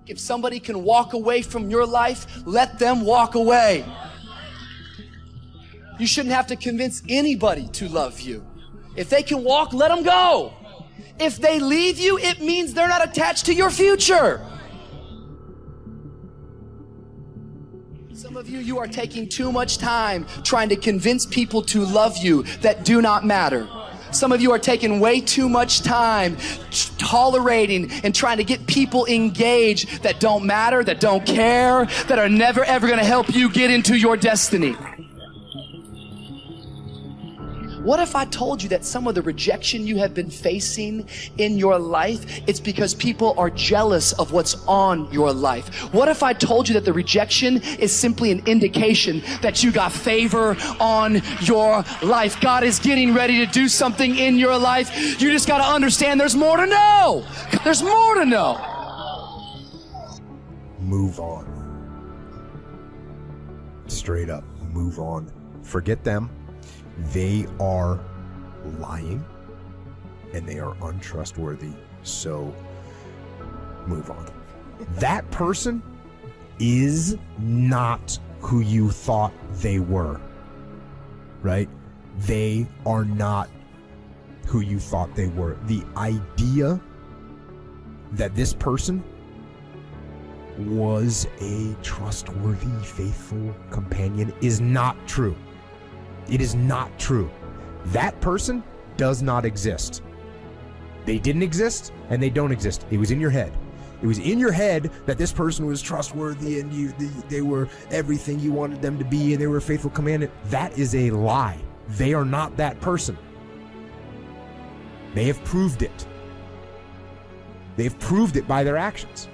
If somebody can walk away from your life, let them walk away. You shouldn't have to convince anybody to love you. If they can walk, let them go. If they leave you, it means they're not attached to your future. Some of you, you are taking too much time trying to convince people to love you that do not matter. Some of you are taking way too much time tolerating and trying to get people engaged that don't matter, that don't care, that are never ever going to help you get into your destiny. What if I told you that some of the rejection you have been facing in your life, it's because people are jealous of what's on your life? What if I told you that the rejection is simply an indication that you got favor on your life? God is getting ready to do something in your life. You just got to understand there's more to know. There's more to know. Move on. Straight up, move on. Forget them. They are lying and they are untrustworthy. So move on. That person is not who you thought they were, right? They are not who you thought they were. The idea that this person was a trustworthy, faithful companion is not true. It is not true. That person does not exist. They didn't exist and they don't exist. It was in your head. It was in your head that this person was trustworthy and they were everything you wanted them to be and they were a faithful companion. That is a lie. They are not that person. They have proved it. They have proved it by their actions.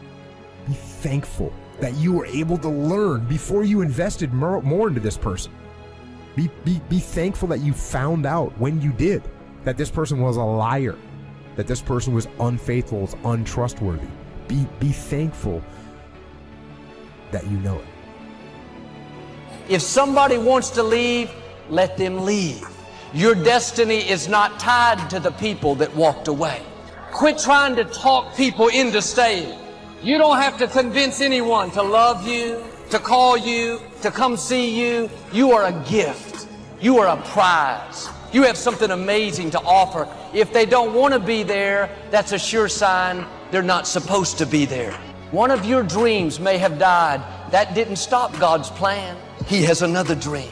Be thankful that you were able to learn before you invested more into this person. Be thankful that you found out when you did that this person was a liar, that this person was unfaithful, was untrustworthy. Be thankful that you know it. If somebody wants to leave, let them leave. Your destiny is not tied to the people that walked away. Quit trying to talk people into staying. You don't have to convince anyone to love you, to call you, to come see you. You are a gift. You are a prize. You have something amazing to offer. If they don't want to be there, that's a sure sign they're not supposed to be there. One of your dreams may have died. That didn't stop God's plan. He has another dream.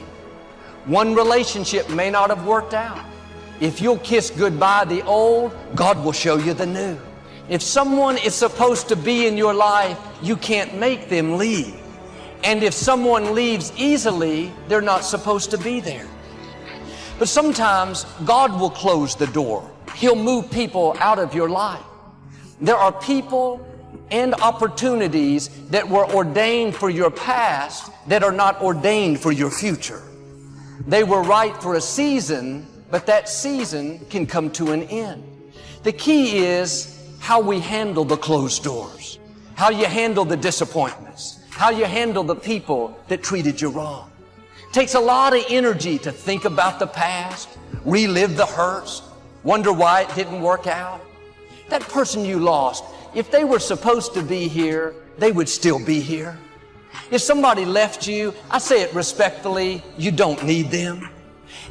One relationship may not have worked out. If you'll kiss goodbye the old, God will show you the new. If someone is supposed to be in your life, you can't make them leave. And if someone leaves easily, they're not supposed to be there. But sometimes God will close the door. He'll move people out of your life. There are people and opportunities that were ordained for your past that are not ordained for your future. They were right for a season, but that season can come to an end. The key is how we handle the closed doors, how you handle the disappointments, how you handle the people that treated you wrong. It takes a lot of energy to think about the past, relive the hurts, wonder why it didn't work out. That person you lost, if they were supposed to be here, they would still be here. If somebody left you, I say it respectfully, you don't need them.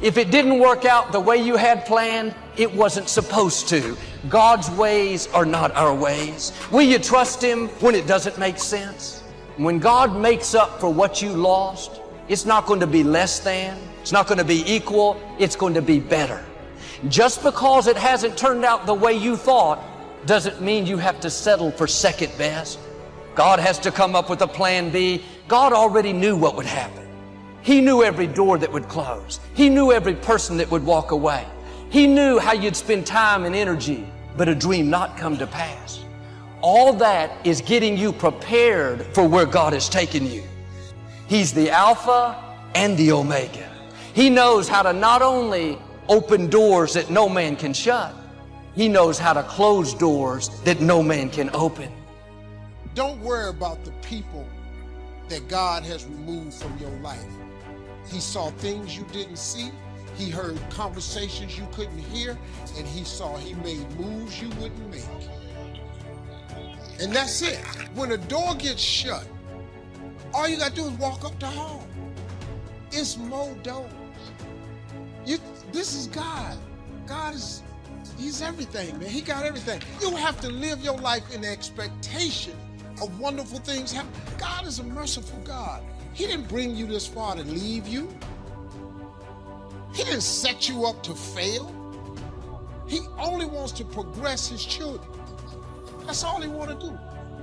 If it didn't work out the way you had planned, it wasn't supposed to. God's ways are not our ways. Will you trust Him when it doesn't make sense? When God makes up for what you lost, it's not going to be less than, it's not going to be equal, it's going to be better. Just because it hasn't turned out the way you thought doesn't mean you have to settle for second best. God has to come up with a plan B. God already knew what would happen. He knew every door that would close. He knew every person that would walk away. He knew how you'd spend time and energy, but a dream not come to pass. All that is getting you prepared for where God has taken you. He's the Alpha and the Omega. He knows how to not only open doors that no man can shut, He knows how to close doors that no man can open. Don't worry about the people that God has removed from your life. He saw things you didn't see. He heard conversations you couldn't hear. And He made moves you wouldn't make. And that's it. When a door gets shut, all you gotta do is walk up the hall. It's more doors. This is God. God is, he's everything, man. He got everything. You have to live your life in the expectation of wonderful things happen. God is a merciful God. He didn't bring you this far to leave you. He didn't set you up to fail. He only wants to progress his children. That's all he want to do.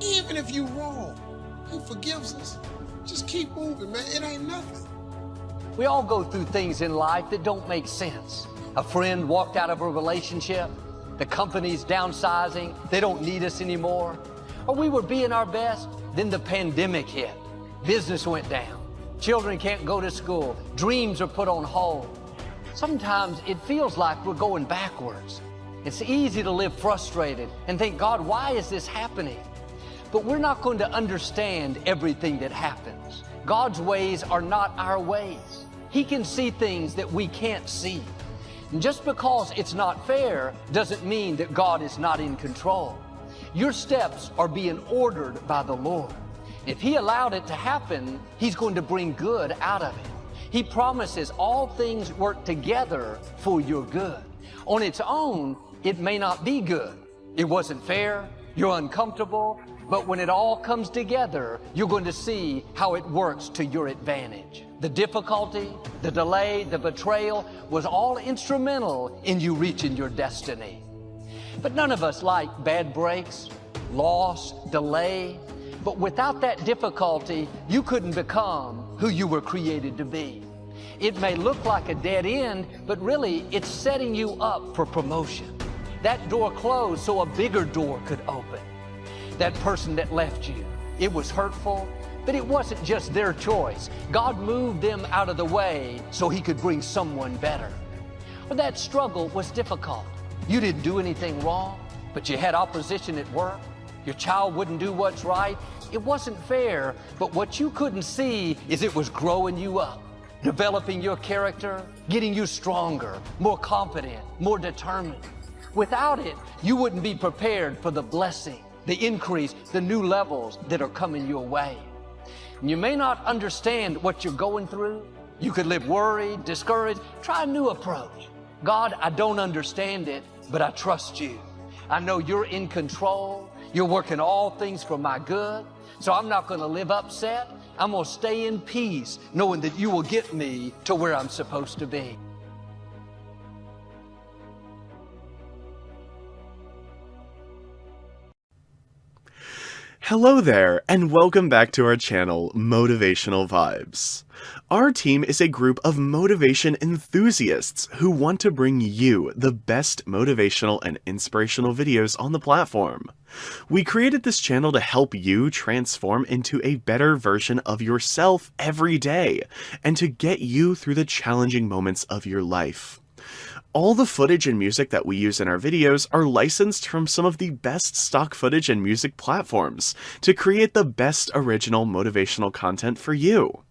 Even if you're wrong, he forgives us. Just keep moving, man. It ain't nothing. We all go through things in life that don't make sense. A friend walked out of a relationship. The company's downsizing. They don't need us anymore. Or we were being our best. Then the pandemic hit. Business went down. Children can't go to school. Dreams are put on hold. Sometimes it feels like we're going backwards. It's easy to live frustrated and think, God, why is this happening? But we're not going to understand everything that happens. God's ways are not our ways. He can see things that we can't see. And just because it's not fair doesn't mean that God is not in control. Your steps are being ordered by the Lord. If He allowed it to happen, He's going to bring good out of it. He promises all things work together for your good. On its own, it may not be good. It wasn't fair, you're uncomfortable, but when it all comes together, you're going to see how it works to your advantage. The difficulty, the delay, the betrayal was all instrumental in you reaching your destiny. But none of us like bad breaks, loss, delay. But without that difficulty, you couldn't become who you were created to be. It may look like a dead end, but really it's setting you up for promotion. That door closed so a bigger door could open. That person that left you, it was hurtful, but it wasn't just their choice. God moved them out of the way so He could bring someone better. Or that struggle was difficult. You didn't do anything wrong, but you had opposition at work. Your child wouldn't do what's right. It wasn't fair, but what you couldn't see is it was growing you up, developing your character, getting you stronger, more confident, more determined. Without it, you wouldn't be prepared for the blessing, the increase, the new levels that are coming your way. You may not understand what you're going through. You could live worried, discouraged. Try a new approach. God, I don't understand it, but I trust you. I know you're in control. You're working all things for my good. So I'm not going to live upset. I'm going to stay in peace, knowing that you will get me to where I'm supposed to be. Hello there, and welcome back to our channel, Motivational Vibes. Our team is a group of motivation enthusiasts who want to bring you the best motivational and inspirational videos on the platform. We created this channel to help you transform into a better version of yourself every day, and to get you through the challenging moments of your life. All the footage and music that we use in our videos are licensed from some of the best stock footage and music platforms to create the best original motivational content for you.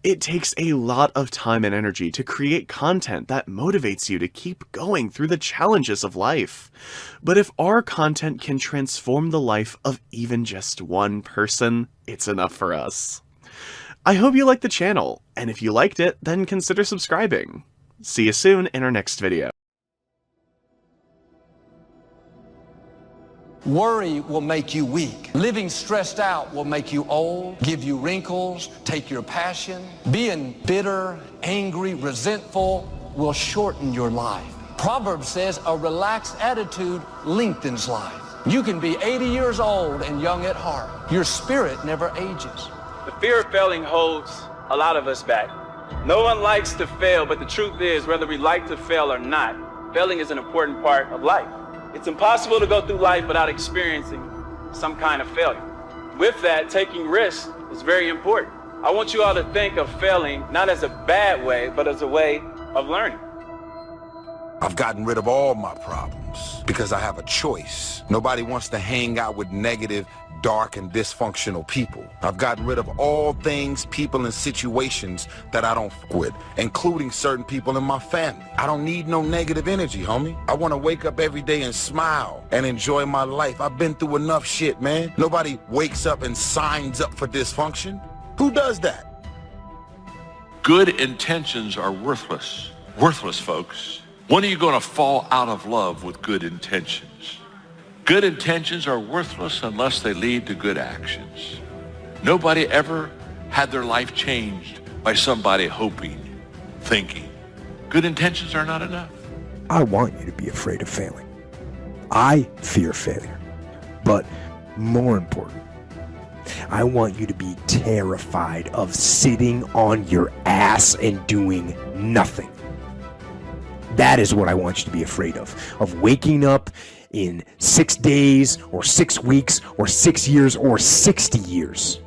It takes a lot of time and energy to create content that motivates you to keep going through the challenges of life. But if our content can transform the life of even just one person, it's enough for us. I hope you liked the channel, and if you liked it, then consider subscribing. See you soon in our next video. Worry will make you weak. Living stressed out will make you old, give you wrinkles, take your passion. Being bitter, angry, resentful will shorten your life. Proverbs says a relaxed attitude lengthens life. You can be 80 years old and young at heart. Your spirit never ages. The fear of failing holds a lot of us back. No one likes to fail, but the truth is, whether we like to fail or not, failing is an important part of life. It's impossible to go through life without experiencing some kind of failure. With that, taking risks is very important. I want you all to think of failing not as a bad way, but as a way of learning. I've gotten rid of all my problems because I have a choice. Nobody wants to hang out with negative, dark, and dysfunctional people. I've gotten rid of all things, people, and situations that I don't f with, including certain people in my family. I don't need no negative energy, homie. I want to wake up every day and smile and enjoy my life. I've been through enough shit, man. Nobody wakes up and signs up for dysfunction. Who does that? Good intentions are worthless. Worthless, folks. When are you going to fall out of love with good intentions? Good intentions are worthless unless they lead to good actions. Nobody ever had their life changed by somebody hoping, thinking. Good intentions are not enough. I want you to be afraid of failing. I fear failure. But more important, I want you to be terrified of sitting on your ass and doing nothing. That is what I want you to be afraid of waking up in 6 days or 6 weeks or 6 years or 60 years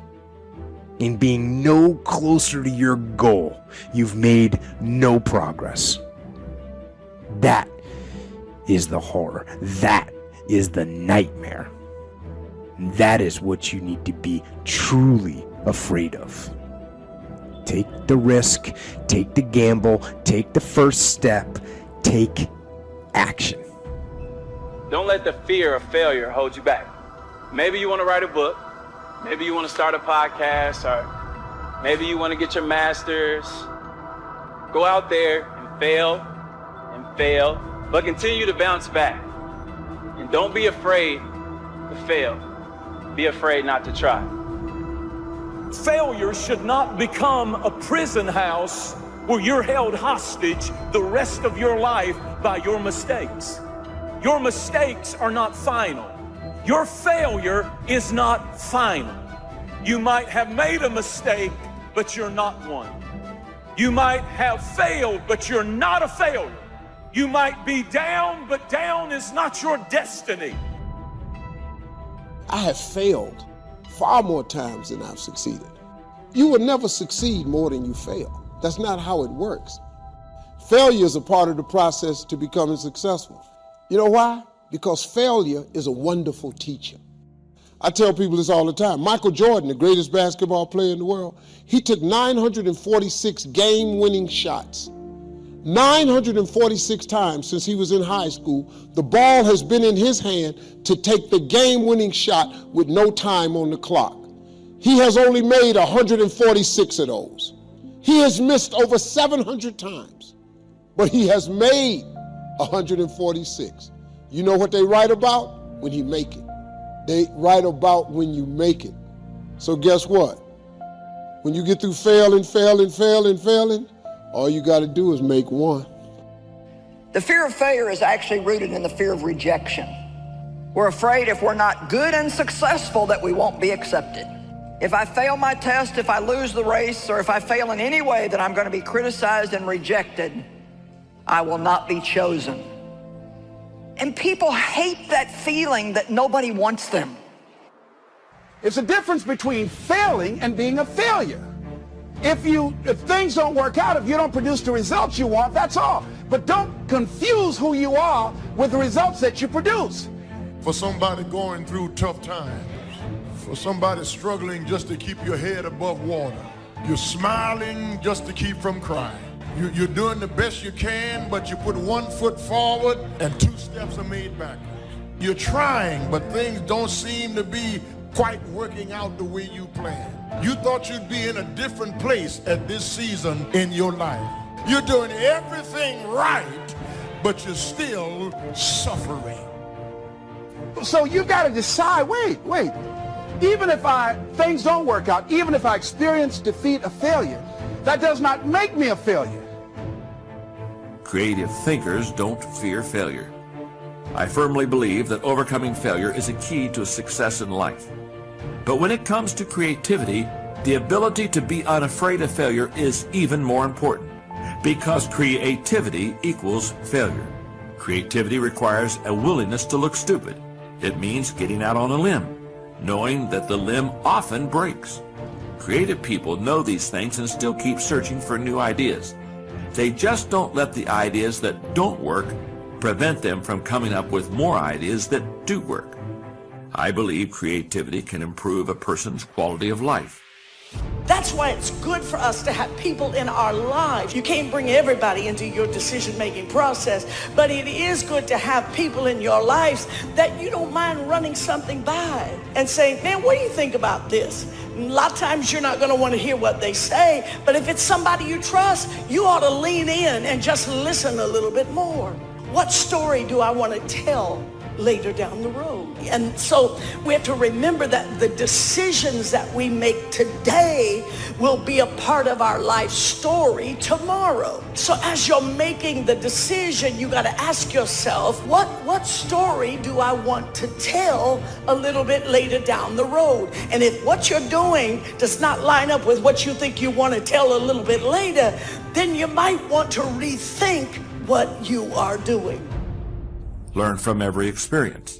and being no closer to your goal. You've made no progress. That is the horror. That is the nightmare. That is what you need to be truly afraid of. Take the risk, take the gamble, take the first step, take action. Don't let the fear of failure hold you back. Maybe you want to write a book. Maybe you want to start a podcast, or maybe you want to get your master's. Go out there and fail, but continue to bounce back. And don't be afraid to fail. Be afraid not to try. Failure should not become a prison house where you're held hostage the rest of your life by your mistakes. Your mistakes are not final. Your failure is not final. You might have made a mistake, but you're not one. You might have failed, but you're not a failure. You might be down, but down is not your destiny. I have failed far more times than I've succeeded. You will never succeed more than you fail. That's not how it works. Failure is a part of the process to becoming successful. You know why? Because failure is a wonderful teacher. I tell people this all the time. Michael Jordan, the greatest basketball player in the world, he took 946 game-winning shots. 946 times since he was in high school, the ball has been in his hand to take the game-winning shot with no time on the clock. He has only made 146 of those. He has missed over 700 times, but he has made 146. You know what they write about? When he make it. They write about when you make it. So guess what? When you get through failing, all you got to do is make one. The fear of failure is actually rooted in the fear of rejection. We're afraid if we're not good and successful that we won't be accepted. If I fail my test, if I lose the race, or if I fail in any way, that I'm going to be criticized and rejected. I will not be chosen. And people hate that feeling that nobody wants them. It's a difference between failing and being a failure. If things don't work out, if you don't produce the results you want, that's all. But don't confuse who you are with the results that you produce. For somebody going through tough times, for somebody struggling just to keep your head above water, you're smiling just to keep from crying. You're doing the best you can, but you put 1 foot forward and 2 steps are made backwards. You're trying, but things don't seem to be quite working out the way you planned. You thought you'd be in a different place at this season in your life. You're doing everything right, but you're still suffering. So you got to decide, wait. Even if things don't work out, even if I experience defeat or failure, that does not make me a failure. Creative thinkers don't fear failure. I firmly believe that overcoming failure is a key to success in life. But when it comes to creativity, the ability to be unafraid of failure is even more important, because creativity equals failure. Creativity requires a willingness to look stupid. It means getting out on a limb, knowing that the limb often breaks. Creative people know these things and still keep searching for new ideas. They just don't let the ideas that don't work prevent them from coming up with more ideas that do work. I believe creativity can improve a person's quality of life. That's why it's good for us to have people in our lives. You can't bring everybody into your decision-making process, but it is good to have people in your lives that you don't mind running something by and saying, man, what do you think about this? A lot of times you're not going to want to hear what they say, but if it's somebody you trust, you ought to lean in and just listen a little bit more. What story do I want to tell later down the road? And so we have to remember that the decisions that we make today will be a part of our life story tomorrow. So as you're making the decision, you got to ask yourself, what story do I want to tell a little bit later down the road? And if what you're doing does not line up with what you think you want to tell a little bit later, then you might want to rethink what you are doing. Learn from every experience.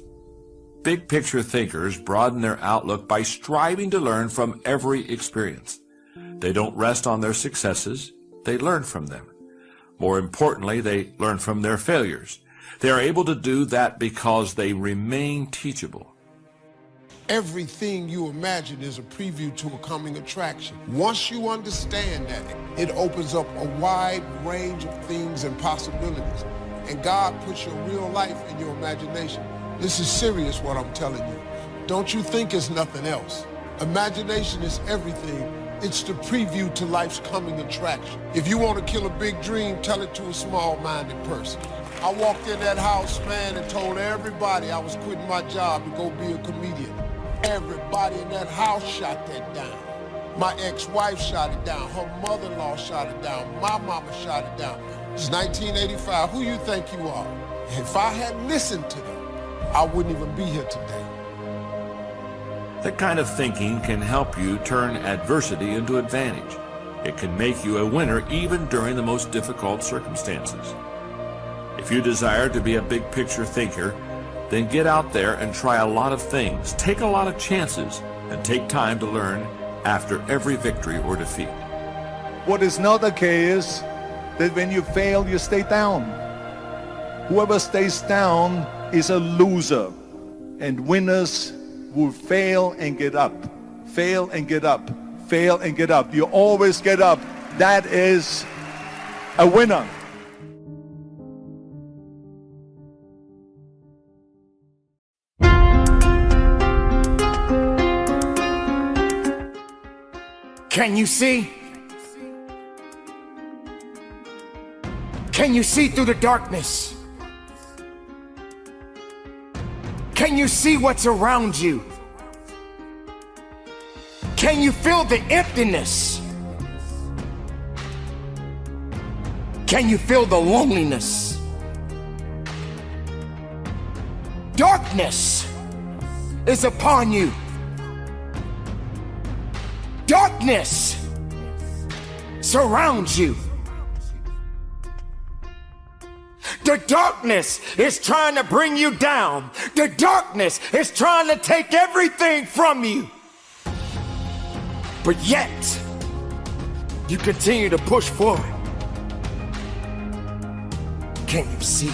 Big picture thinkers broaden their outlook by striving to learn from every experience. They don't rest on their successes, they learn from them. More importantly, they learn from their failures. They are able to do that because they remain teachable. Everything you imagine is a preview to a coming attraction. Once you understand that, it opens up a wide range of things and possibilities. And God puts your real life in your imagination. This is serious what I'm telling you. Don't you think it's nothing else. Imagination is everything. It's the preview to life's coming attraction. If you want to kill a big dream, tell it to a small-minded person. I walked in that house, man, and told everybody I was quitting my job to go be a comedian. Everybody in that house shot that down. My ex-wife shot it down. Her mother-in-law shot it down. My mama shot it down. It's 1985. Who you think you are? If I had listened to them, I wouldn't even be here today. That kind of thinking can help you turn adversity into advantage. It can make you a winner even during the most difficult circumstances. If you desire to be a big picture thinker, then get out there and try a lot of things, take a lot of chances, and take time to learn after every victory or defeat. What is not okay is that when you fail, you stay down. Whoever stays down is a loser, and winners will fail and get up, fail and get up, fail and get up. You always get up. That is a winner. Can you see? Can you see through the darkness? Can you see what's around you? Can you feel the emptiness? Can you feel the loneliness? Darkness is upon you. Darkness surrounds you. The darkness is trying to bring you down. The darkness is trying to take everything from you. But yet, you continue to push forward. Can you see?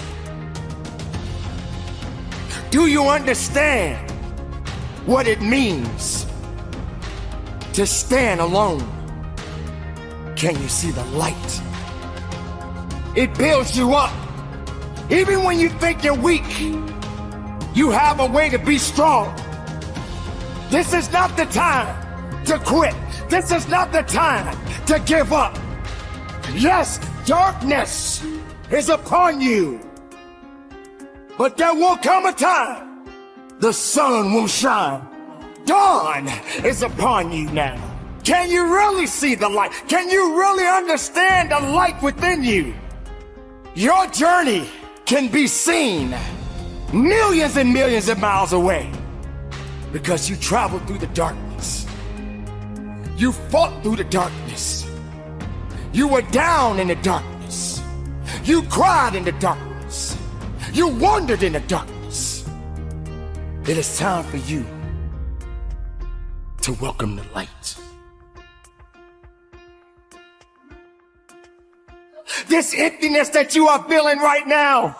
Do you understand what it means to stand alone? Can you see the light? It builds you up. Even when you think you're weak, you have a way to be strong. This is not the time to quit. This is not the time to give up. Yes, darkness is upon you, but there will come a time the sun will shine. Dawn is upon you now. Can you really see the light? Can you really understand the light within you? Your journey can be seen millions and millions of miles away because you traveled through the darkness. You fought through the darkness. You were down in the darkness. You cried in the darkness. You wandered in the darkness. It is time for you to welcome the light. this emptiness that you are feeling right now,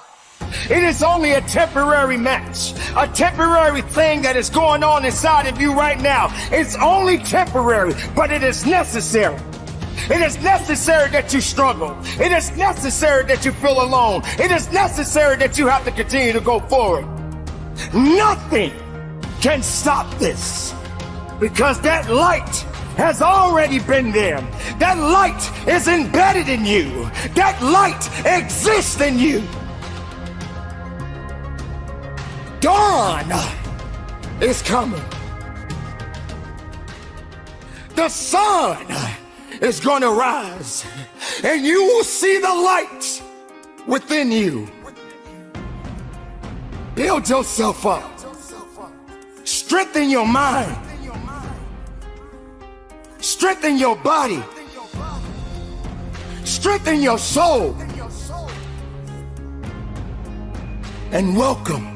it is only a temporary match, a temporary thing that is going on inside of you right now. It's only temporary, but it is necessary. It is necessary that you struggle. It is necessary that you feel alone. It is necessary that you have to continue to go forward. Nothing can stop this, because that light has already been there. That light is embedded in you. That light exists in you. Dawn is coming. The sun is going to rise, and you will see the light within you. Build yourself up. Strengthen your mind. Strengthen your body. Strengthen your soul. And welcome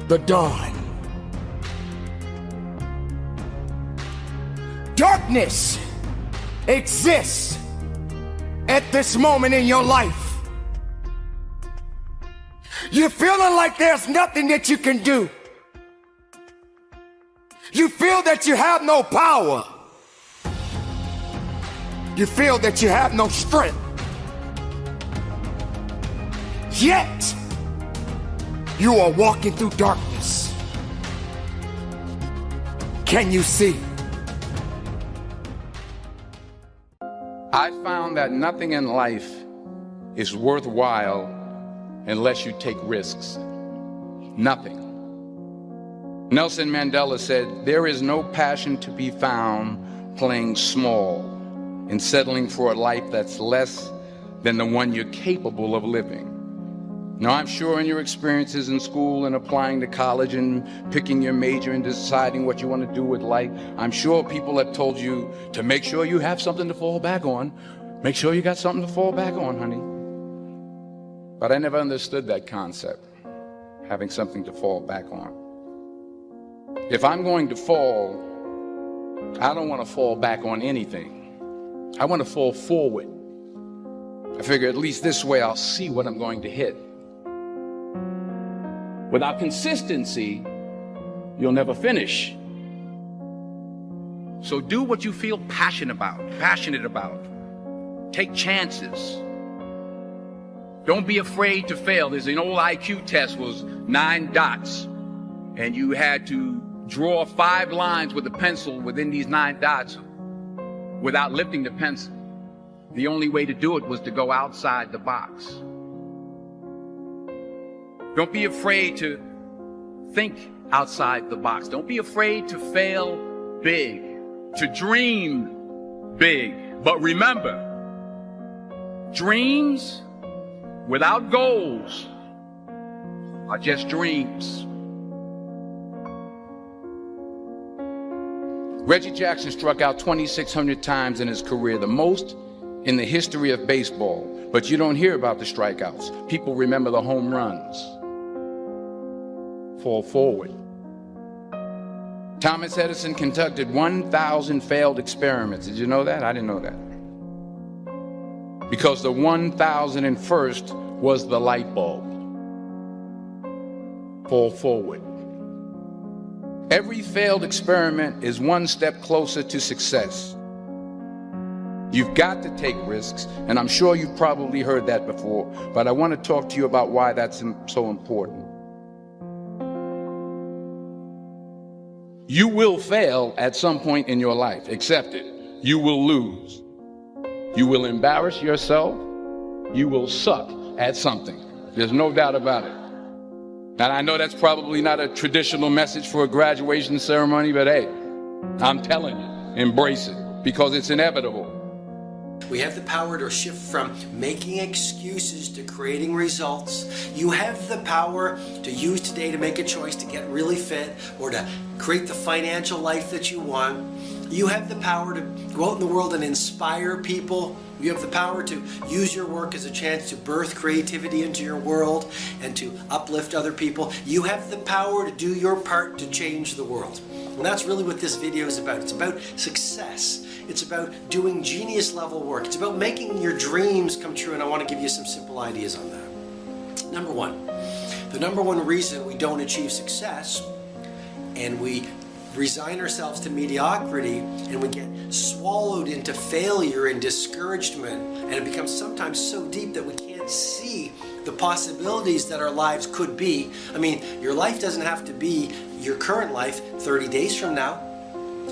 the dawn. Darkness exists at this moment in your life. You're feeling like there's nothing that you can do. You feel that you have no power. You feel that you have no strength. Yet, you are walking through darkness. Can you see? I found that nothing in life is worthwhile unless you take risks. Nothing. Nelson Mandela said, "There is no passion to be found playing small and settling for a life that's less than the one you're capable of living." Now, I'm sure in your experiences in school and applying to college and picking your major and deciding what you want to do with life, I'm sure people have told you to make sure you have something to fall back on. Make sure you got something to fall back on, honey. But I never understood that concept, having something to fall back on. If I'm going to fall, I don't want to fall back on anything. I want to fall forward. I figure at least this way I'll see what I'm going to hit. Without consistency, you'll never finish. So do what you feel passionate about. Take chances. Don't be afraid to fail. There's an old IQ test, was 9 dots, and you had to draw 5 lines with a pencil within these 9 dots without lifting the pencil. The only way to do it was to go outside the box. Don't be afraid to think outside the box. Don't be afraid to fail big, to dream big. But remember, dreams without goals are just dreams. Reggie Jackson struck out 2,600 times in his career, the most in the history of baseball. But you don't hear about the strikeouts. People remember the home runs. Fall forward. Thomas Edison conducted 1,000 failed experiments. Did you know that? I didn't know that. Because the 1,001st was the light bulb. Fall forward. Every failed experiment is one step closer to success. You've got to take risks, and I'm sure you've probably heard that before, but I want to talk to you about why that's so important. You will fail at some point in your life. Accept it. You will lose. You will embarrass yourself. You will suck at something. There's no doubt about it. And I know that's probably not a traditional message for a graduation ceremony, but hey, I'm telling you, embrace it, because it's inevitable. We have the power to shift from making excuses to creating results. You have the power to use today to make a choice to get really fit or to create the financial life that you want. You have the power to go out in the world and inspire people. You have the power to use your work as a chance to birth creativity into your world and to uplift other people. You have the power to do your part to change the world. And that's really what this video is about. It's about success. It's about doing genius level work. It's about making your dreams come true, and I want to give you some simple ideas on that. Number one, the number one reason we don't achieve success and we resign ourselves to mediocrity and we get swallowed into failure and discouragement, and it becomes sometimes so deep that we can't see the possibilities that our lives could be. I mean, your life doesn't have to be your current life 30 days from now,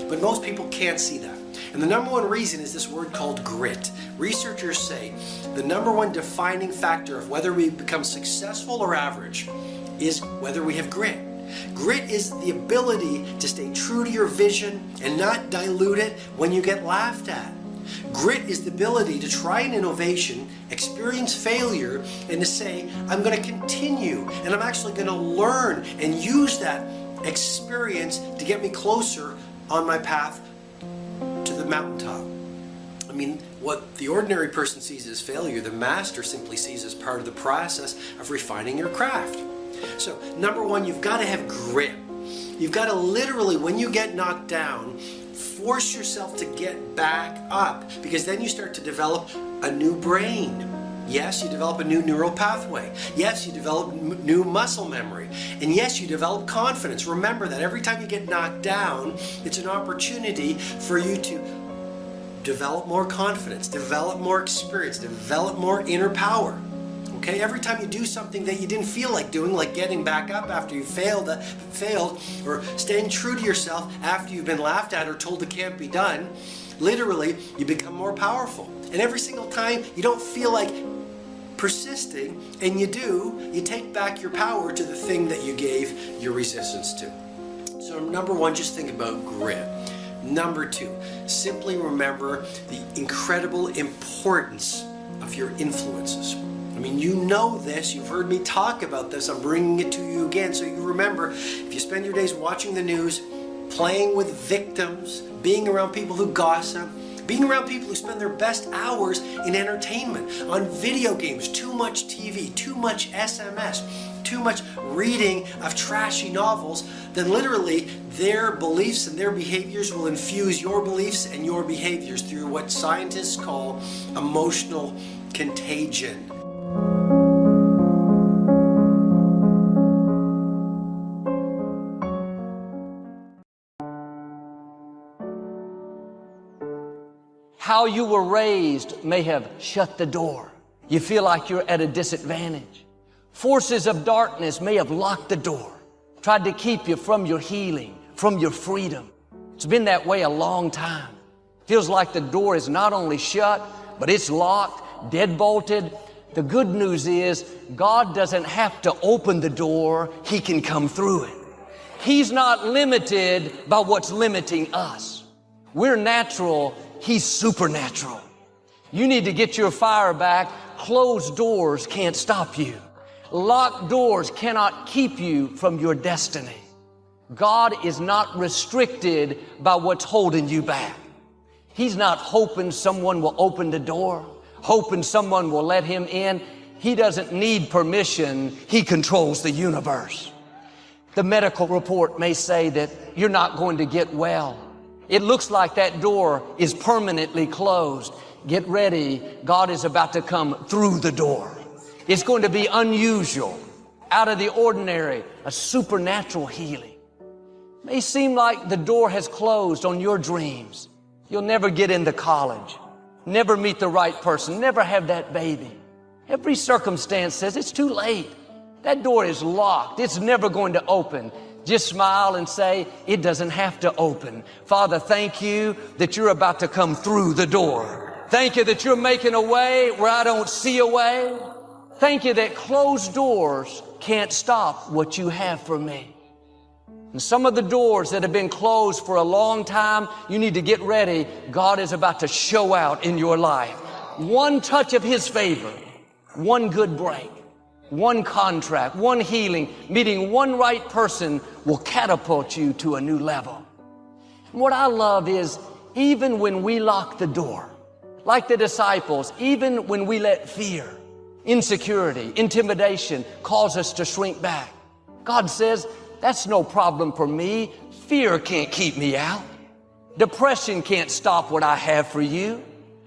but most people can't see that. And the number one reason is this word called grit. Researchers say the number one defining factor of whether we become successful or average is whether we have grit. Grit is the ability to stay true to your vision and not dilute it when you get laughed at. Grit is the ability to try an innovation, experience failure, and to say, I'm going to continue, and I'm actually going to learn and use that experience to get me closer on my path to the mountaintop. I mean, what the ordinary person sees as failure, the master simply sees as part of the process of refining your craft. So, number one, you've got to have grit. You've got to literally, when you get knocked down, force yourself to get back up, because then you start to develop a new brain. Yes, you develop a new neural pathway. Yes, you develop new muscle memory. And yes, you develop confidence. Remember that every time you get knocked down, it's an opportunity for you to develop more confidence, develop more experience, develop more inner power. Okay, every time you do something that you didn't feel like doing, like getting back up after you failed, or staying true to yourself after you've been laughed at or told it can't be done, literally, you become more powerful. And every single time you don't feel like persisting, and you do, you take back your power to the thing that you gave your resistance to. So number one, just think about grit. Number two, simply remember the incredible importance of your influences. I mean, you know this, you've heard me talk about this, I'm bringing it to you again so you remember. If you spend your days watching the news, playing with victims, being around people who gossip, being around people who spend their best hours in entertainment, on video games, too much TV, too much SMS, too much reading of trashy novels, then literally their beliefs and their behaviors will infuse your beliefs and your behaviors through what scientists call emotional contagion. How you were raised may have shut the door. You feel like you're at a disadvantage. Forces of darkness may have locked the door, tried to keep you from your healing, from your freedom. It's been that way a long time. Feels like the door is not only shut, but it's locked, deadbolted. The good news is God doesn't have to open the door. He can come through it. He's not limited by what's limiting us. We're natural. He's supernatural. You need to get your fire back. Closed doors can't stop you. Locked doors cannot keep you from your destiny. God is not restricted by what's holding you back. He's not hoping someone will open the door, hoping someone will let him in. He doesn't need permission. He controls the universe. The medical report may say that you're not going to get well. It looks like that door is permanently closed. Get ready. God is about to come through the door. It's going to be unusual, out of the ordinary, a supernatural healing. It may seem like the door has closed on your dreams. You'll never get into college, never meet the right person, never have that baby. Every circumstance says it's too late. That door is locked. It's never going to open. Just smile and say, it doesn't have to open. Father, thank you that you're about to come through the door. Thank you that you're making a way where I don't see a way. Thank you that closed doors can't stop what you have for me. And some of the doors that have been closed for a long time, you need to get ready. God is about to show out in your life. One touch of His favor, one good break, one contract, one healing, meeting one right person will catapult you to a new level. And what I love is even when we lock the door, like the disciples, even when we let fear, insecurity, intimidation cause us to shrink back, God says, That's no problem for me. Fear can't keep me out. Depression can't stop what I have for you.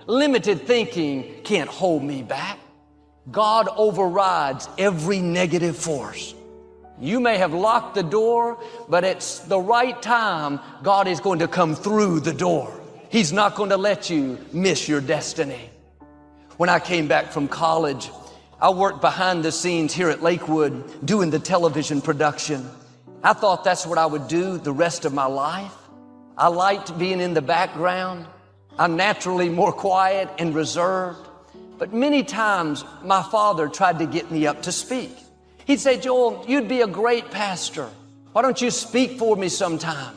Limited thinking can't hold me back. God overrides every negative force. You may have locked the door, but at the right time, God is going to come through the door. He's not going to let you miss your destiny. When I came back from college, I worked behind the scenes here at Lakewood doing the television production. I thought that's what I would do the rest of my life. I liked being in the background. I'm naturally more quiet and reserved. But many times my father tried to get me up to speak. He'd say, Joel, you'd be a great pastor. Why don't you speak for me sometime?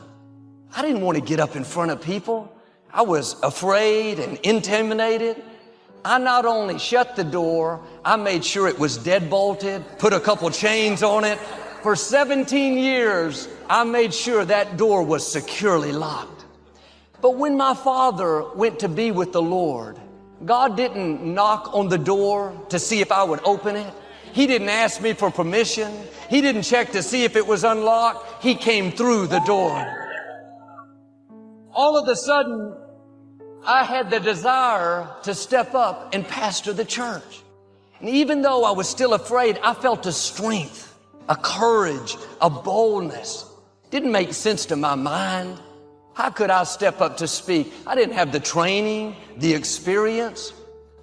I didn't want to get up in front of people. I was afraid and intimidated. I not only shut the door, I made sure it was deadbolted, put a couple chains on it. For 17 years, I made sure that door was securely locked. But when my father went to be with the Lord, God didn't knock on the door to see if I would open it. He didn't ask me for permission. He didn't check to see if it was unlocked. He came through the door. All of a sudden, I had the desire to step up and pastor the church. And even though I was still afraid, I felt a strength, a courage, a boldness. Didn't make sense to my mind. How could I step up to speak? I didn't have the training, the experience.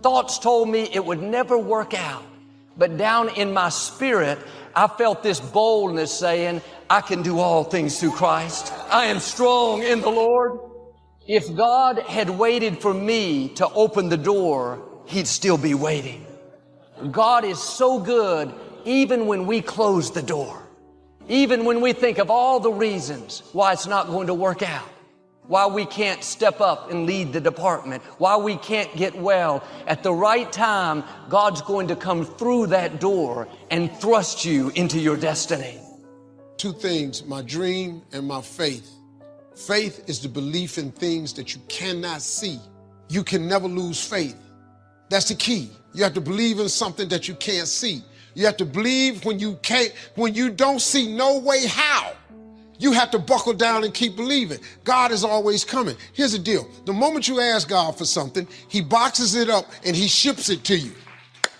Thoughts told me it would never work out. But down in my spirit, I felt this boldness saying, I can do all things through Christ. I am strong in the Lord. If God had waited for me to open the door, He'd still be waiting. God is so good even when we close the door. Even when we think of all the reasons why it's not going to work out. Why we can't step up and lead the department. Why we can't get well. At the right time, God's going to come through that door and thrust you into your destiny. Two things, my dream and my faith. Faith is the belief in things that you cannot see. You can never lose faith. That's the key. You have to believe in something that you can't see. You have to believe when you don't see no way how. You have to buckle down and keep believing. God is always coming. Here's the deal. The moment you ask God for something, He boxes it up and He ships it to you.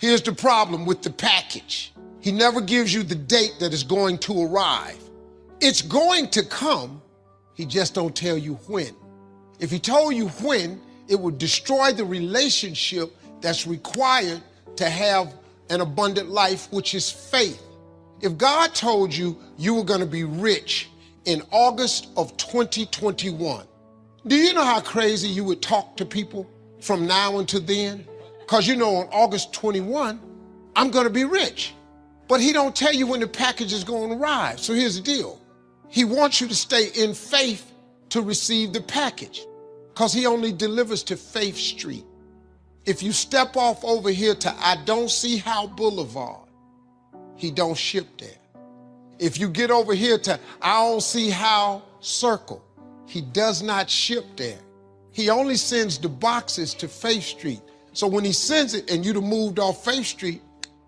Here's the problem with the package. He never gives you the date that is going to arrive. It's going to come. He just don't tell you when. If He told you when, it would destroy the relationship that's required to have an abundant life, which is faith. If God told you you were going to be rich in August of 2021, do you know how crazy you would talk to people from now until then? Because you know on August 21, I'm going to be rich. But He don't tell you when the package is going to arrive. So here's the deal. He wants you to stay in faith to receive the package because He only delivers to Faith Street. If you step off over here to I Don't See How Boulevard, He don't ship there. If you get over here to I Don't See How Circle, He does not ship there. He only sends the boxes to Faith Street. So when He sends it and you'd have moved off Faith Street,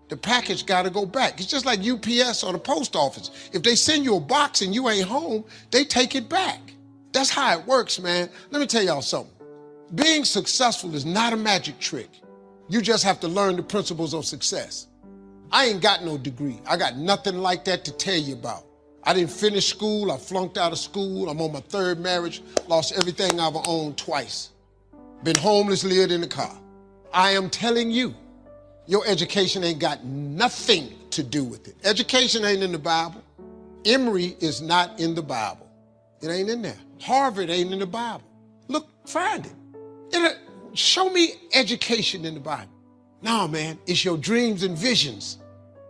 the package got to go back. It's just like UPS or the post office. If they send you a box and you ain't home, they take it back. That's how it works, man. Let me tell y'all something. Being successful is not a magic trick. You just have to learn the principles of success. I ain't got no degree. I got nothing like that to tell you about. I didn't finish school. I flunked out of school. I'm on my third marriage. Lost everything I've owned twice. Been homeless, lived in the car. I am telling you, your education ain't got nothing to do with it. Education ain't in the Bible. Emory is not in the Bible. It ain't in there. Harvard ain't in the Bible. Look, find it. Show me education in the Bible. No, man, it's your dreams and visions.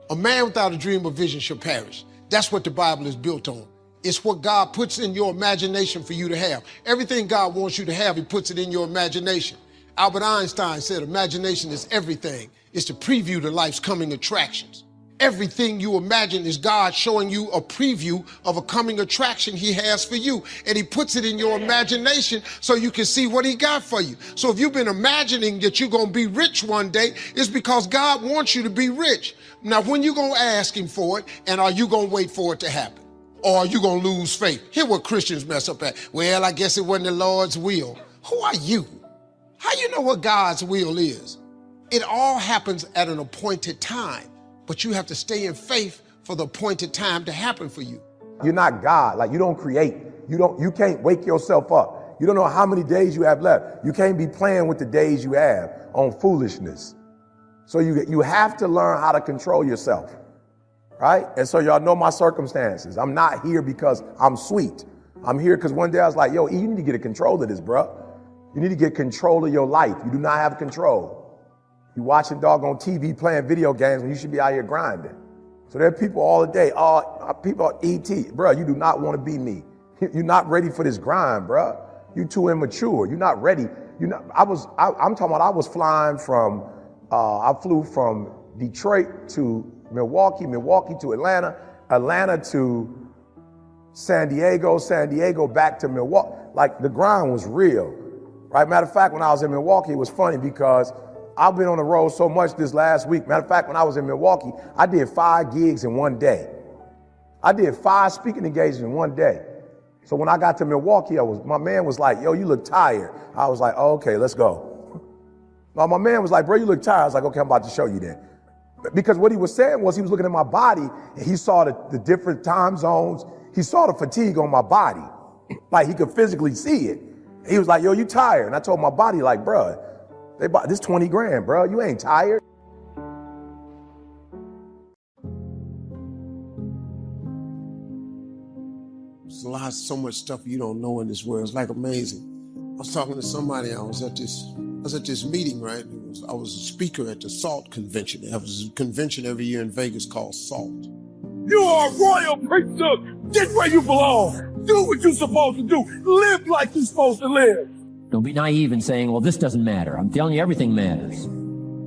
A man without a dream or vision shall perish. That's what the Bible is built on. It's what God puts in your imagination for you to have. Everything God wants you to have, He puts it in your imagination. Albert Einstein said imagination is everything. It's the preview to life's coming attractions. Everything you imagine is God showing you a preview of a coming attraction He has for you. And He puts it in your imagination so you can see what He got for you. So if you've been imagining that you're going to be rich one day, it's because God wants you to be rich. Now, when you going to ask Him for it, and are you going to wait for it to happen? or you're going to lose faith. Here's what Christians mess up at. Well, I guess it wasn't the Lord's will. Who are you? How you know what God's will is? It all happens at an appointed time, but you have to stay in faith for the appointed time to happen for you. You're not God. Like, you don't create. You can't wake yourself up. You don't know how many days you have left. You can't be playing with the days you have on foolishness. So you have to learn how to control yourself, right? And so y'all know my circumstances. I'm not here because I'm sweet. I'm here because one day I was like, yo, E, you need to get a control of this, bro. You need to get control of your life. You do not have control. You watching doggone TV playing video games when you should be out here grinding. So there are people all the day, people ET, bro, you do not want to be me. You're not ready for this grind, bro. You too immature. You're not ready. I'm talking about I was flying from, I flew from Detroit to Milwaukee, Milwaukee to Atlanta, Atlanta to San Diego back to Milwaukee. Like, the grind was real, right? Matter of fact, when I was in Milwaukee, it was funny because I've been on the road so much this last week. Matter of fact, when I was in Milwaukee, I did 5 gigs in one day. I did 5 speaking engagements in one day. So when I got to Milwaukee, my man was like, yo, you look tired. I was like, oh, okay, let's go. My man was like, bro, you look tired. I was like, okay, I'm about to show you then. Because what he was saying was he was looking at my body and he saw the different time zones. He saw the fatigue on my body. Like, he could physically see it. He was like, yo, you tired. And I told my body, like, bro, they bought this 20 grand, bro. You ain't tired. There's so much stuff you don't know in this world. It's like amazing. I was talking to somebody. I was at this meeting, right? I was a speaker at the SALT convention. There was a convention every year in Vegas called SALT. You are a royal priesthood. Get where you belong. Do what you're supposed to do. Live like you're supposed to live. Don't be naive in saying, well, this doesn't matter. I'm telling you, everything matters.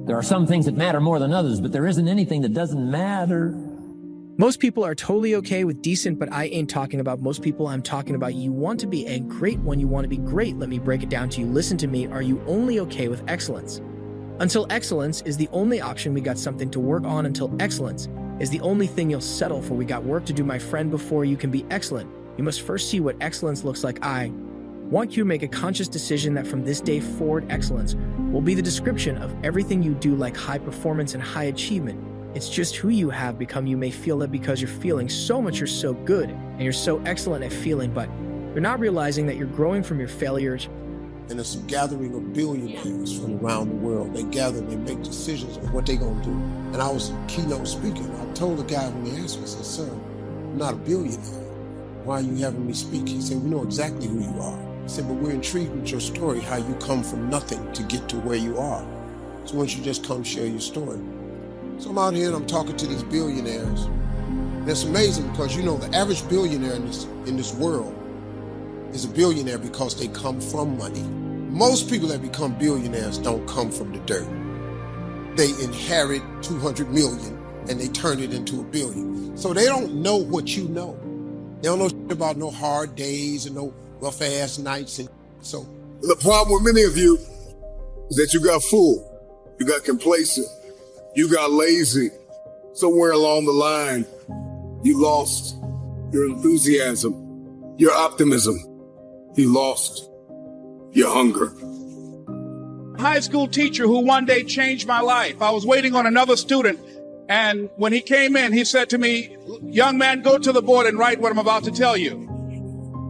There are some things that matter more than others, but there isn't anything that doesn't matter. Most people are totally okay with decent, but I ain't talking about most people. I'm talking about you want to be a great one. You want to be great. Let me break it down to you. Listen to me. Are you only okay with excellence? Until excellence is the only option, we got something to work on. Until excellence is the only thing you'll settle for. We got work to do, my friend. Before you can be excellent, you must first see what excellence looks like. I want you to make a conscious decision that from this day forward, excellence will be the description of everything you do, like high performance and high achievement. It's just who you have become. You may feel that because you're feeling so much, you're so good and you're so excellent at feeling, but you're not realizing that you're growing from your failures. And it's a gathering of billionaires from around the world. They gather and they make decisions on what they're going to do. And I was a keynote speaker. And I told the guy when he asked me, I said, sir, I'm not a billionaire. Why are you having me speak? He said, we know exactly who you are. I said, but we're intrigued with your story, how you come from nothing to get to where you are. So why don't you just come share your story? So I'm out here and I'm talking to these billionaires. And it's amazing because, you know, the average billionaire in this world is a billionaire because they come from money. Most people that become billionaires don't come from the dirt. They inherit 200 million and they turn it into a billion. So they don't know what you know. They don't know shit about no hard days and no rough ass nights. And so the problem with many of you is that you got full, you got complacent, you got lazy. Somewhere along the line, you lost your enthusiasm, your optimism. You lost your hunger. High school teacher who one day changed my life. I was waiting on another student, and when he came in, he said to me, young man, go to the board and write what I'm about to tell you.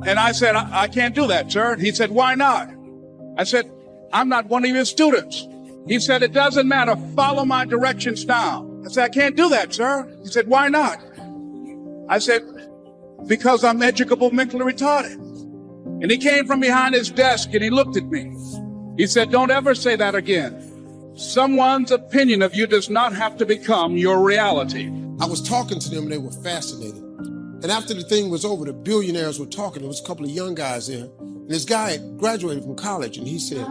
And I said, I can't do that, sir. He said, why not? I said, I'm not one of your students. He said, it doesn't matter. Follow my directions now. I said, I can't do that, sir. He said, why not? I said, because I'm educable mentally retarded. And he came from behind his desk and he looked at me. He said, don't ever say that again. Someone's opinion of you does not have to become your reality. I was talking to them and they were fascinated. And after the thing was over, the billionaires were talking. There was a couple of young guys there. And this guy had graduated from college and he said,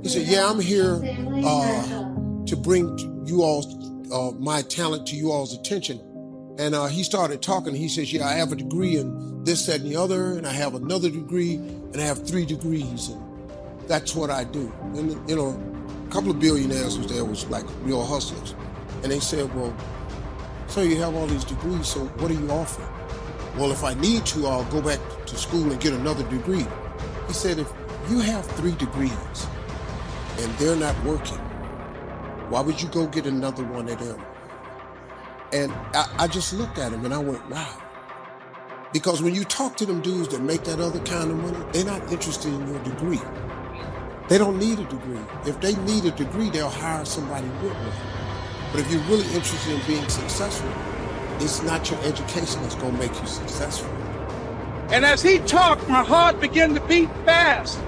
yeah, I'm here to bring you all my talent to you all's attention. And he started talking. He says, yeah, I have a degree in this, that, and the other, and I have another degree, and I have 3 degrees, and that's what I do. And, you know, a couple of billionaires was there, was like real hustlers. And they said, well, so you have all these degrees, so what are you offering? well, if I need to, I'll go back to school and get another degree. He said, if you have 3 degrees and they're not working, why would you go get another one of them? And I just looked at him and I went, wow. Because when you talk to them dudes that make that other kind of money, they're not interested in your degree. They don't need a degree. If they need a degree, they'll hire somebody with one. But if you're really interested in being successful, it's not your education that's gonna make you successful. And as he talked, my heart began to beat fast.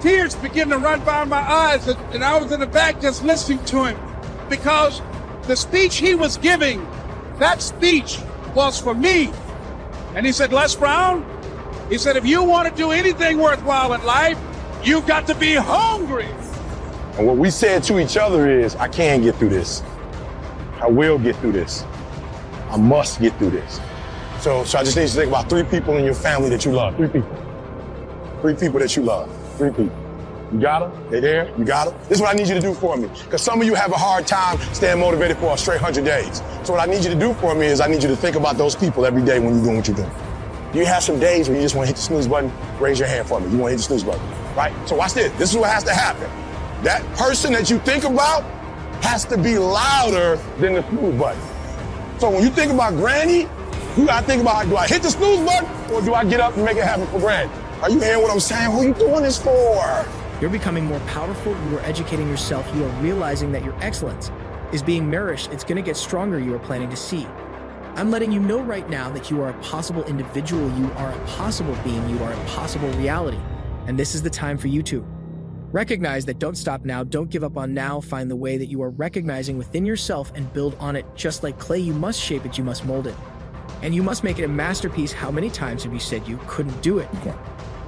Tears began to run by my eyes, and I was in the back just listening to him, because the speech he was giving, that speech was for me. And he said, Les Brown, he said, if you want to do anything worthwhile in life, you've got to be hungry. And what we said to each other is, I can get through this. I will get through this. I must get through this. So I just need you to think about 3 people in your family that you love. 3 people. 3 people that you love. 3 people. You got them? They there? You got them? This is what I need you to do for me. Because some of you have a hard time staying motivated for a straight 100 days. So what I need you to do for me is I need you to think about those people every day when you're doing what you're doing. You have some days where you just want to hit the snooze button, raise your hand for me. You want to hit the snooze button, right? So watch this. This is what has to happen. That person that you think about has to be louder than the snooze button. So when you think about Granny, you got to think about, do I hit the snooze button or do I get up and make it happen for Granny? Are you hearing what I'm saying? Who are you doing this for? You're becoming more powerful, you are educating yourself, you are realizing that your excellence is being nourished, it's going to get stronger, you are planning to see. I'm letting you know right now that you are a possible individual, you are a possible being, you are a possible reality. And this is the time for you to recognize that don't stop now, don't give up on now, find the way that you are recognizing within yourself and build on it. Just like clay, you must shape it, you must mold it. And you must make it a masterpiece. How many times have you said you couldn't do it? Okay.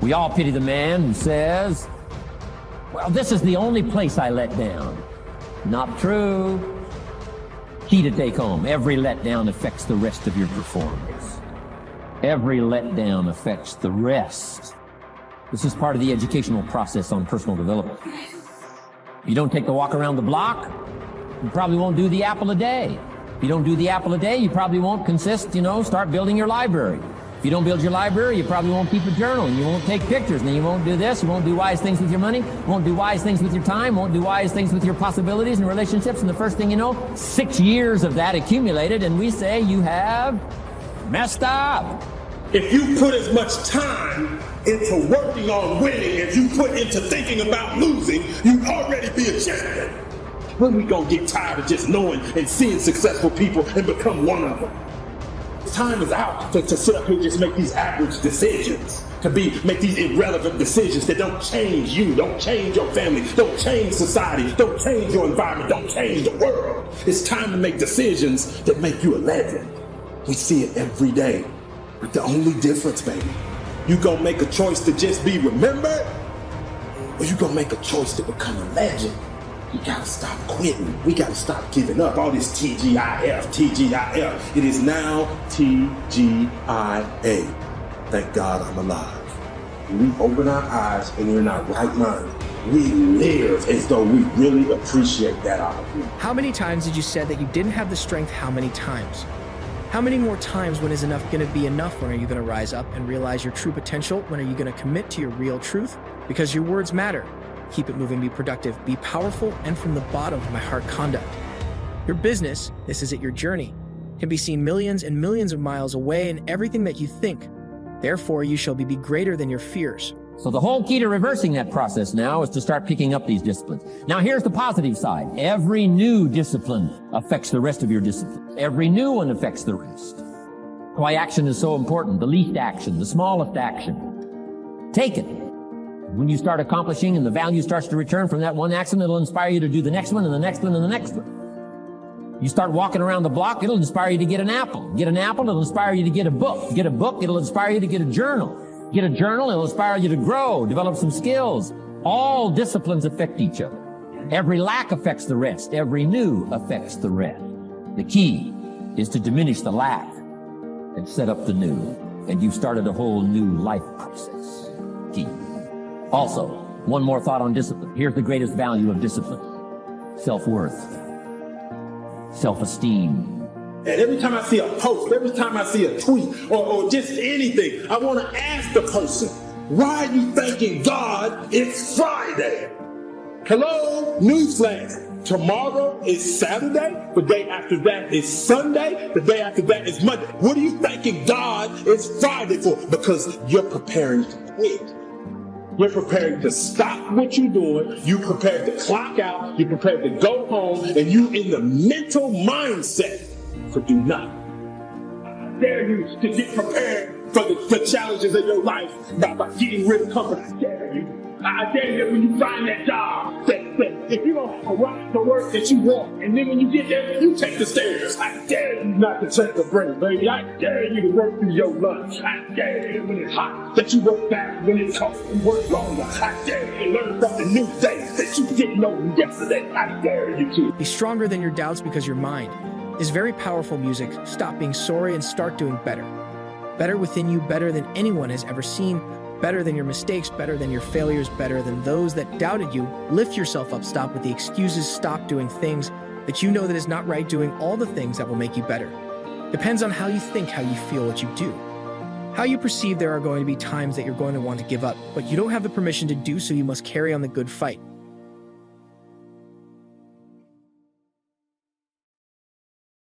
We all pity the man who says, well, this is the only place I let down. Not true. Key to take home. Every letdown affects the rest of your performance. Every letdown affects the rest. This is part of the educational process on personal development. If you don't take the walk around the block, you probably won't do the apple a day. If you don't do the apple a day, you probably won't start building your library. If you don't build your library, you probably won't keep a journal, and you won't take pictures, and then you won't do this, you won't do wise things with your money, won't do wise things with your time, won't do wise things with your possibilities and relationships, and the first thing you know, 6 years of that accumulated, and we say you have messed up. If you put as much time into working on winning as you put into thinking about losing, you already be a champion. When we gonna get tired of just knowing and seeing successful people and become one of them? Time is out to sit up here and just make these average decisions, make these irrelevant decisions that don't change you, don't change your family, don't change society, don't change your environment, don't change the world. It's time to make decisions that make you a legend. We see it every day. But the only difference, baby, you gonna make a choice to just be remembered, or you gonna make a choice to become a legend. You gotta stop quitting. We gotta stop giving up. All this TGIF, TGIF. It is now TGIA. Thank God I'm alive. When we open our eyes and we're in our right mind, we live as though we really appreciate that opportunity. How many times did you say that you didn't have the strength? How many times? How many more times? When is enough going to be enough? When are you going to rise up and realize your true potential? When are you going to commit to your real truth? Because your words matter. Keep it moving, be productive, be powerful, and from the bottom of my heart, conduct. Your business, this is it, your journey, can be seen millions and millions of miles away in everything that you think. Therefore, you shall be greater than your fears. So the whole key to reversing that process now is to start picking up these disciplines. Now here's the positive side. Every new discipline affects the rest of your disciplines. Every new one affects the rest. Why action is so important. The least action, the smallest action. Take it. When you start accomplishing and the value starts to return from that one action, it'll inspire you to do the next one and the next one and the next one. You start walking around the block, it'll inspire you to get an apple. Get an apple, it'll inspire you to get a book. Get a book, it'll inspire you to get a journal. Get a journal, it'll inspire you to grow, develop some skills. All disciplines affect each other. Every lack affects the rest. Every new affects the rest. The key is to diminish the lack and set up the new. And you've started a whole new life process. Key. Also, one more thought on discipline. Here's the greatest value of discipline. Self-worth. Self-esteem. And every time I see a post, every time I see a tweet or just anything, I want to ask the person, why are you thanking God it's Friday? Hello? Newsflash. Tomorrow is Saturday. The day after that is Sunday. The day after that is Monday. What are you thanking God it's Friday for? Because you're preparing to quit. You're preparing to stop what you're doing. You're prepared to clock out. You're prepared to go home. And you're in the mental mindset to do nothing. I dare you to get prepared for the challenges of your life by getting rid of comfort. I dare you. I dare you when you find that job that if you don't arrive to work that you want, and then when you get there, you take the stairs. I dare you not to take the break, baby. I dare you to work through your lunch. I dare you when it's hot that you work fast, when it's cold you work longer. I dare you to learn something new today that you didn't know yesterday. I dare you to. Be stronger than your doubts because your mind is very powerful music. Stop being sorry and start doing better. Better within you, better than anyone has ever seen. Better than your mistakes, better than your failures, better than those that doubted you. Lift yourself up, stop with the excuses, stop doing things that you know that is not right, doing all the things that will make you better. Depends on how you think, how you feel, what you do. How you perceive, there are going to be times that you're going to want to give up, but you don't have the permission to do so. You must carry on the good fight.